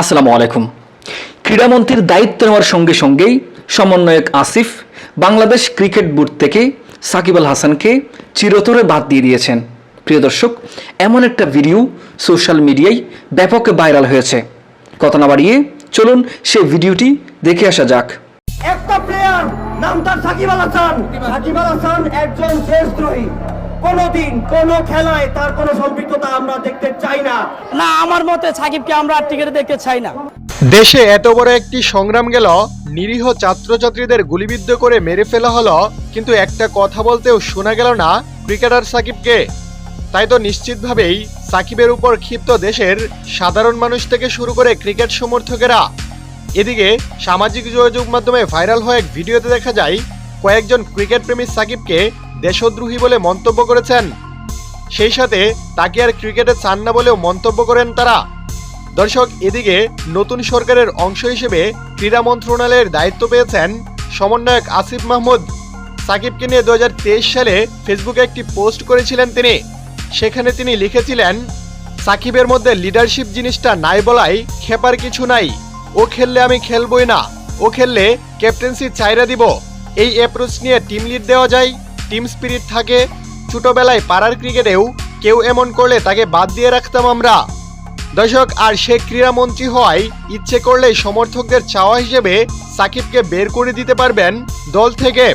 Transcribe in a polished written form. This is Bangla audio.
আসসালামু আলাইকুম। ক্রীড়ামন্ত্রীর দায়িত্ব নেওয়ার সঙ্গে সঙ্গেই সমন্বয়ক আসিফ বাংলাদেশ ক্রিকেট বোর্ড থেকে সাকিব আল হাসানকে চিরতরে বাদ দিয়ে দিয়েছেন। প্রিয় দর্শক, এমন একটা ভিডিও সোশ্যাল মিডিয়ায় ব্যাপক ভাইরাল হয়েছে। কথা না বাড়িয়ে চলুন সে ভিডিওটি দেখে আসা যাক। একটা প্লেয়ার নাম তার সাকিব আল হাসান। সাকিব আল হাসান একজন দেশদ্রোহী। কোনোদিন কোনো খেলায় তার কোনো সম্পৃক্ততা আমরা দেখতে চাই না। না, আমার মতে সাকিবকে আমরা আর টিকেটে দেখতে চাই না। দেশে এত বড় একটি সংগ্রাম গেল, নিরীহ ছাত্রছাত্রীদের গুলিবিদ্ধ করে মেরে ফেলা হলো, কিন্তু একটা কথা বলতেও শোনা গেল না ক্রিকেটার সাকিবকে। তাই তো নিশ্চিতভাবেই সাকিবের উপর ক্ষিপ্ত দেশের সাধারণ মানুষ থেকে শুরু করে ক্রিকেট সমর্থকেরা। এদিকে সামাজিক যোগাযোগ মাধ্যমে ভাইরাল হয়ে এক ভিডিওতে দেখা যায় কয়েকজন ক্রিকেট প্রেমী সাকিবকে দেশদ্রোহী বলে মন্তব্য করেছেন। সেই সাথে তাকে আর ক্রিকেটে চান না বলেও মন্তব্য করেন তারা। দর্শক, এদিকে নতুন সরকারের অংশ হিসেবে ক্রীড়া মন্ত্রণালয়ের দায়িত্ব পেয়েছেন সমন্বয়ক আসিফ মাহমুদ। সাকিবকে নিয়ে 2023 সালে ফেসবুকে একটি পোস্ট করেছিলেন তিনি। সেখানে তিনি লিখেছিলেন, সাকিবের মধ্যে লিডারশিপ জিনিসটা নাই বলাই খেপার কিছু নাই। ও খেললে আমি খেলবই না, ও খেললে ক্যাপ্টেন্সি চাইরা দিব। এই অ্যাপ্রোচ নিয়ে টিম লিড দেওয়া যায়, টিম স্পিরিট থাকে। ছোটবেলায় পাড়ার ক্রিকেটেও কেউ এমন করলে তাকে বাদ দিয়ে রাখতাম আমরা। দর্শক, আর সে ক্রীড়ামন্ত্রী হওয়ায় ইচ্ছে করলেই সমর্থকদের চাওয়া হিসেবে সাকিবকে বের করে দিতে পারবেন দল থেকে।